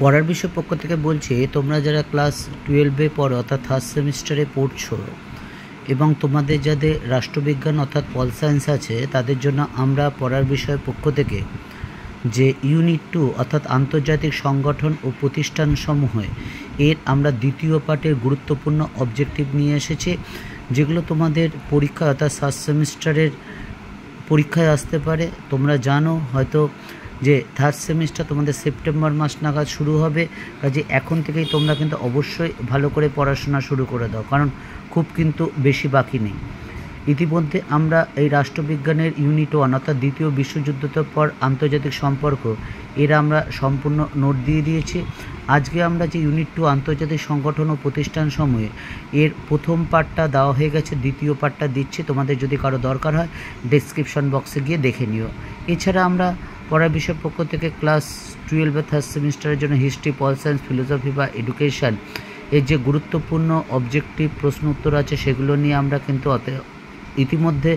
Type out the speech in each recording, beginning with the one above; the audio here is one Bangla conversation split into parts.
পড়ার বিষয় পক্ষ থেকে বলছি, তোমরা যারা ক্লাস 12-এ পড়ো অর্থাৎ থার্ড সেমিস্টারে পড়ছো এবং তোমাদের যাদের রাষ্ট্রবিজ্ঞান অর্থাৎ পল সায়েন্স আছে, তাদের জন্য আমরা পড়ার বিষয় পক্ষ থেকে যে ইউনিট 2 অর্থাৎ আন্তর্জাতিক সংগঠন ও প্রতিষ্ঠানসমূহ এর আমরা দ্বিতীয় পার্টের গুরুত্বপূর্ণ অবজেক্টিভ নিয়ে এসেছি, যেগুলো তোমাদের পরীক্ষা অর্থাৎ ফার্স্ট সেমিস্টারের পরীক্ষায় আসতে পারে। তোমরা জানো হয়তো যে থার্ড সেমিস্টার তোমাদের সেপ্টেম্বর মাস নাগাদ শুরু হবে, কাজে এখন থেকেই তোমরা কিন্তু অবশ্যই ভালো করে পড়াশোনা শুরু করে দাও, কারণ খুব কিন্তু বেশি বাকি নেই। ইতিমধ্যে আমরা এই রাষ্ট্রবিজ্ঞানের ইউনিট 1 অর্থাৎ দ্বিতীয় বিশ্বযুদ্ধের পর আন্তর্জাতিক সম্পর্ক এর আমরা সম্পূর্ণ নোট দিয়ে দিয়েছি। আজকে আমরা যে ইউনিট 2 আন্তর্জাতিক সংগঠন ও প্রতিষ্ঠানসমূহে এর প্রথম পার্টটা দেওয়া হয়ে গেছে, দ্বিতীয় পার্টটা দিচ্ছি। তোমাদের যদি কারো দরকার হয় ডেসক্রিপশন বক্সে গিয়ে দেখে নিও। এছাড়া আমরা পড়ার বিষয় পক্ষ থেকে ক্লাস 12 থার্ড সেমিস্টারের জন্য হিস্ট্রি, পল সায়েন্স, ফিলোসফি বা এডুকেশন এর যে গুরুত্বপূর্ণ অবজেক্টিভ প্রশ্ন উত্তর আছে সেগুলো নিয়ে আমরা কিন্তু ইতিমধ্যে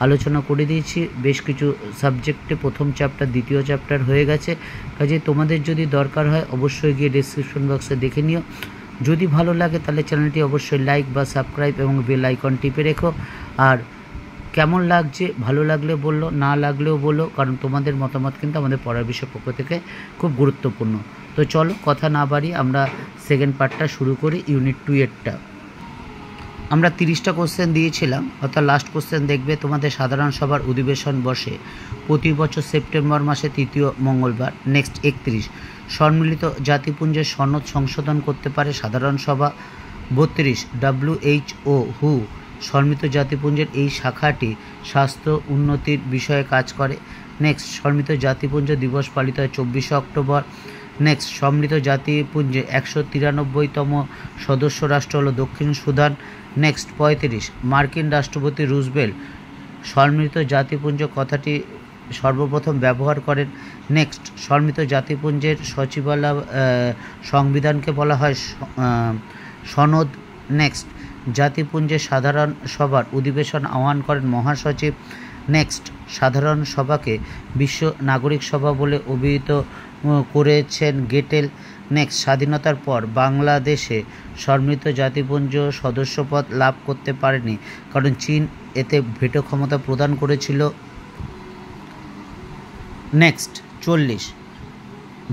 আলোচনা করে দিয়েছি। বেশ কিছু সাবজেক্টে প্রথম চ্যাপ্টার, দ্বিতীয় চ্যাপ্টার হয়ে গেছে। কাজে তোমাদের যদি দরকার হয় অবশ্যই গিয়ে ডেসক্রিপশন বক্সে দেখে নিও। যদি ভালো লাগে তাহলে চ্যানেলটি অবশ্যই লাইক বা সাবস্ক্রাইব এবং বেল আইকন টিপে রেখো। আর কেমন লাগছে, ভালো লাগলে বললো, না লাগলেও বলো, কারণ তোমাদের মতামত কিন্তু আমাদের পড়ার বিষয় পক্ষ থেকে খুব গুরুত্বপূর্ণ। তো চলো কথা না বাড়িয়ে আমরা সেকেন্ড পার্টটা শুরু করি, ইউনিট 2 এরটা। আমরা 30টা কোশ্চেন দিয়েছিলাম, অর্থাৎ লাস্ট কোশ্চেন দেখবে তোমাদের সাধারণ সভার অধিবেশন বসে প্রতি বছর সেপ্টেম্বর মাসে তৃতীয় মঙ্গলবার। নেক্সট 31 সম্মিলিত জাতিপুঞ্জের সনদ সংশোধন করতে পারে সাধারণ সভা। 32 WHO হু সম্মিলিত জাতিপুঞ্জের এই শাখাটি স্বাস্থ্য উন্নতির বিষয়ে কাজ করে। নেক্সট সম্মিলিত জাতিপুঞ্জ দিবস পালিত হয় 24শে অক্টোবর। নেক্সট সম্মিলিত জাতিপুঞ্জে 193তম সদস্য রাষ্ট্র হলো দক্ষিণ সুদান। নেক্সট 35 মার্কিন রাষ্ট্রপতি রুজভেল্ট সম্মিলিত জাতিপুঞ্জ কথাটি সর্বপ্রথম ব্যবহার করেন। নেক্সট সম্মিলিত জাতিপুঞ্জের সচিবালয় সংবিধানকে বলা হয় সনদ। নেক্সট জাতিপুঞ্জের সাধারণ সভার অধিবেশন আহ্বান করেন মহাসচিব। নেক্সট সাধারণ সভাকে বিশ্ব নাগরিক সভা বলে অভিহিত করেছেন গেটেল। নেক্সট স্বাধীনতার পর বাংলাদেশে সম্মিলিত জাতিপুঞ্জ সদস্যপদ লাভ করতে পারেনি, কারণ চীন এতে ভেটো ক্ষমতা প্রদান করেছিল। নেক্সট 40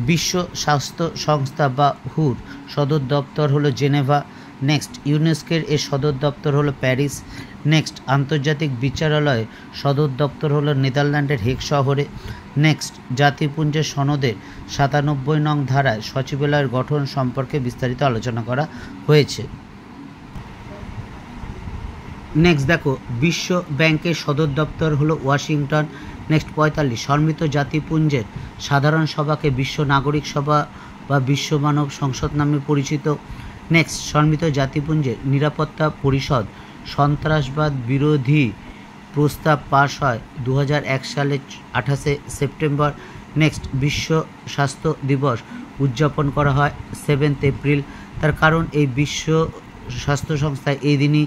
বিশ্ব স্বাস্থ্য সংস্থা বা হুর সদর দপ্তর হলো জেনেভা। নেক্সট ইউনেস্কোর এর সদর দপ্তর হলো প্যারিস। নেক্সট আন্তর্জাতিক বিচারালয় সদর দপ্তর হলো নেদারল্যান্ডের হেগ শহরে। নেক্সট জাতিপুঞ্জের সনদের 97 নং ধারায় সচিবালয়ের গঠন সম্পর্কে বিস্তারিত আলোচনা করা হয়েছে। নেক্সট দেখো, বিশ্ব ব্যাংকের সদর দপ্তর হলো ওয়াশিংটন। নেক্সট 45 সম্মিলিত জাতিপুঞ্জের সাধারণ সভাকে বিশ্ব নাগরিক সভা বা বিশ্ব মানব সংসদ নামে পরিচিত। নেক্সট সম্মিলিত জাতিপুঞ্জের নিরাপত্তা পরিষদ সন্ত্রাসবাদ বিরোধী প্রস্তাব পাশ হয় 2001 সালে 28শে সেপ্টেম্বর। নেক্সট বিশ্ব স্বাস্থ্য দিবস উদযাপন করা হয় 7 এপ্রিল। তার কারণ এই বিশ্ব স্বাস্থ্য সংস্থায় এই দিনই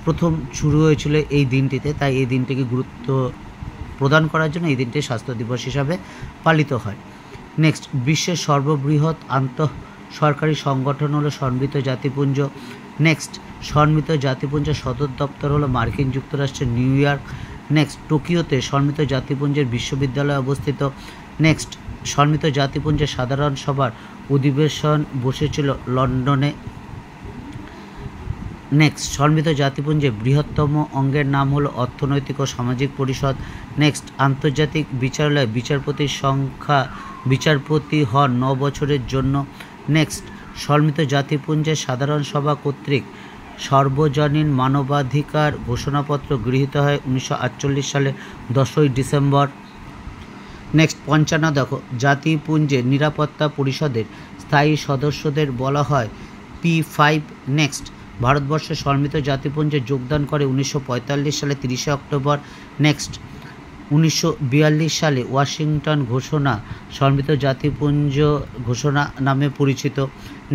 প্রথম শুরু হয়েছিল এই দিনটিতে, তাই এই দিনটিকে গুরুত্ব প্রদান করার জন্য এই দিনটি স্বাস্থ্য দিবস হিসাবে পালিত হয়। নেক্সট বিশ্বের সর্ববৃহৎ সরকারি সংগঠন হলো সম্মিলিত জাতিপুঞ্জ। নেক্সট সম্মিলিত জাতিপুঞ্জের সদর দপ্তর হলো মার্কিন যুক্তরাষ্ট্রের নিউ ইয়র্ক। নেক্সট টোকিওতে সম্মিলিত জাতিপুঞ্জের বিশ্ববিদ্যালয় অবস্থিত। নেক্সট সম্মিলিত জাতিপুঞ্জের সাধারণ সভার অধিবেশন বসেছিল লন্ডনে। নেক্সট সম্মিলিত জাতিপুঞ্জের বৃহত্তম অঙ্গের নাম হলো অর্থনৈতিক ও সামাজিক পরিষদ। নেক্সট আন্তর্জাতিক বিচারালয়ে বিচারপতির সংখ্যা বিচারপতি হন 9 বছরের জন্য। নেক্সট সম্মিলিত জাতিপুঞ্জের সাধারণ সভা কর্তৃক সর্বজনীন মানবাধিকার ঘোষণাপত্র গৃহীত হয় 1948 সালে 10ই ডিসেম্বর। নেক্সট 55 দেখো, জাতিপুঞ্জের নিরাপত্তা পরিষদের স্থায়ী সদস্যদের বলা হয় P5। নেক্সট ভারতবর্ষের সম্মিলিত জাতিপুঞ্জে যোগদান করে 1945 সালে 30শে অক্টোবর। নেক্সট 1942 সালে ওয়াশিংটন ঘোষণা সম্মিলিত জাতিপুঞ্জ ঘোষণা নামে পরিচিত।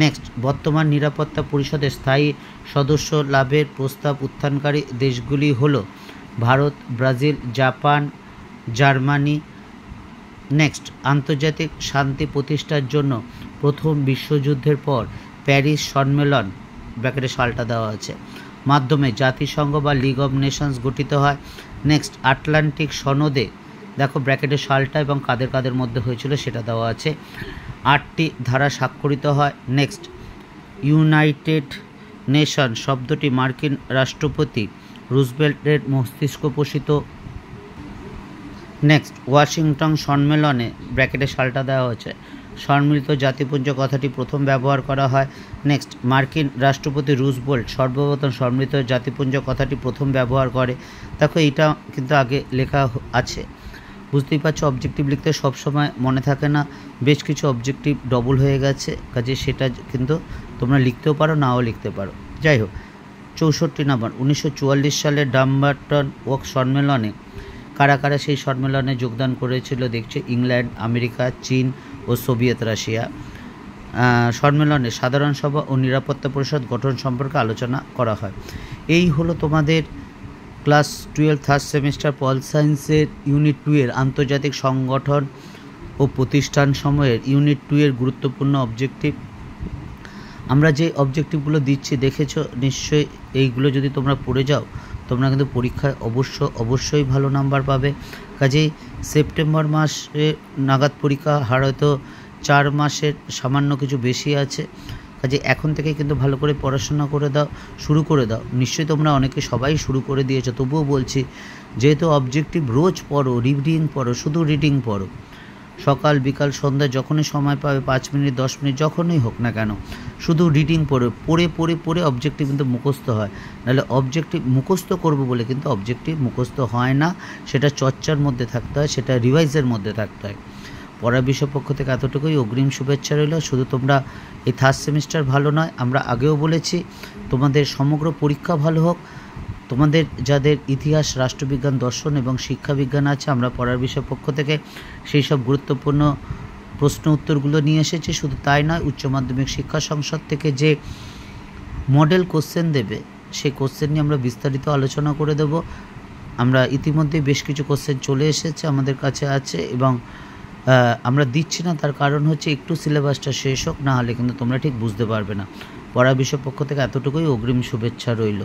নেক্সট বর্তমান নিরাপত্তা পরিষদের স্থায়ী সদস্য লাভের প্রস্তাব উত্থানকারী দেশগুলি হলো Bharat, Brazil, Japan, Germany, next, আন্তর্জাতিক শান্তি প্রতিষ্ঠার জন্য প্রথম বিশ্বযুদ্ধের পর প্যারিস সম্মেলন ব্র্যাকেটে সালটা দেওয়া আছে মাধ্যমে জাতিসংঘ বা লিগ অব নেশনস গঠিত হয়। নেক্সট, আটলান্টিক সনদে দেখো ব্র্যাকেটে সালটা এবং কাদের কাদের মধ্যে হয়েছিল সেটা দেওয়া আছে। 8টি ধারা স্বাক্ষরিত হয়। নেক্সট, ইউনাইটেড নেশন শব্দটি মার্কিন রাষ্ট্রপতি রুজভেল্টের মস্তিষ্ক পোষিত। নেক্সট, ওয়াশিংটন সম্মেলনে ব্র্যাকেটে সালটা দেওয়া হয়েছে সম্মিলিত জাতিপুঞ্জ কথাটি প্রথম ব্যবহার করা হয়। নেক্সট, মার্কিন রাষ্ট্রপতি রুজভেল্ট সর্বপ্রথম সম্মিলিত জাতিপুঞ্জ কথাটি প্রথম ব্যবহার করে। দেখো এইটা কিন্তু আগে লেখা আছে, বুঝতেই পারছো অবজেক্টিভ লিখতে সবসময় মনে থাকে না, বেশ কিছু অবজেক্টিভ ডবল হয়ে গেছে, কাজে সেটা কিন্তু তোমরা লিখতেও পারো নাও লিখতে পারো। যাই হোক, 64 নম্বর, 1944 সালে ডাম্বারটন ওয়াক সম্মেলনে কারা কারা সেই সম্মেলনে যোগদান করেছিল দেখছে, ইংল্যান্ড, আমেরিকা, চীন ও সোভিয়েত রাশিয়া। সম্মেলনে সাধারণ সভা ও নিরাপত্তা পরিষদ গঠন সম্পর্কে আলোচনা করা হয়। এই হলো তোমাদের ক্লাস 12 থার্ড সেমিস্টার পল সায়েন্সের ইউনিট 2 এর আন্তর্জাতিক সংগঠন ও প্রতিষ্ঠান সময়ের ইউনিট 2 এর গুরুত্বপূর্ণ অবজেক্টিভ। আমরা যে অবজেক্টিভগুলো দিচ্ছি দেখেছো নিশ্চয়ই, এইগুলো যদি তোমরা পড়ে যাও তোমরা কিন্তু পরীক্ষায় অবশ্যই ভালো নাম্বার পাবে। কাজেই সেপ্টেম্বর মাসে নাগাদ পরীক্ষা, হয়তো 4 মাসের সামান্য কিছু বেশি আছে। কাজে এখন থেকে কিন্তু ভালো করে পড়াশোনা করে দাও, শুরু করে দাও। নিশ্চয়ই তোমরা অনেকে সবাই শুরু করে দিয়েছো, তবুও বলছি যেহেতু অবজেক্টিভ রোজ পড়ো, রিডিং পড়ো, শুধু রিডিং পড়ো, সকাল বিকাল সন্ধ্যা যখনই সময় পাবে 5 মিনিট 10 মিনিট যখনই হোক না কেন শুধু রিডিং পড়ে অবজেক্টিভ কিন্তু মুখস্থ হয়। নাহলে অবজেক্টিভ মুখস্থ করবো বলে কিন্তু অবজেক্টিভ মুখস্থ হয় না, সেটা চর্চার মধ্যে থাকতে হয়, সেটা রিভাইজের মধ্যে থাকতে হয়। পড়ার বিষয় পক্ষ থেকে এতটুকুই, অগ্রিম শুভেচ্ছা রইল। শুধু তোমরা এই থার্ড সেমিস্টার ভালো নয়, আমরা আগেও বলেছি তোমাদের সমগ্র পরীক্ষা ভালো হোক। তোমাদের যাদের ইতিহাস, রাষ্ট্রবিজ্ঞান, দর্শন এবং শিক্ষাবিজ্ঞান আছে, আমরা পড়ার বিষয় পক্ষ থেকে সেই সব গুরুত্বপূর্ণ প্রশ্ন উত্তরগুলো নিয়ে এসেছি। শুধু তাই নয়, উচ্চ মাধ্যমিক শিক্ষা সংসদ থেকে যে মডেল কোশ্চেন দেবে সেই কোশ্চেন নিয়ে আমরা বিস্তারিত আলোচনা করে দেব। আমরা ইতিমধ্যে বেশ কিছু কোশ্চেন চলে এসেছে, আমাদের কাছে আছে, এবং আমরা দিচ্ছি না তার কারণ হচ্ছে একটু সিলেবাসটা শেষ হোক, না হলে কিন্তু তোমরা ঠিক বুঝতে পারবে না। পড়ার বিষয় পক্ষ থেকে এতটুকুই, অগ্রিম শুভেচ্ছা রইল।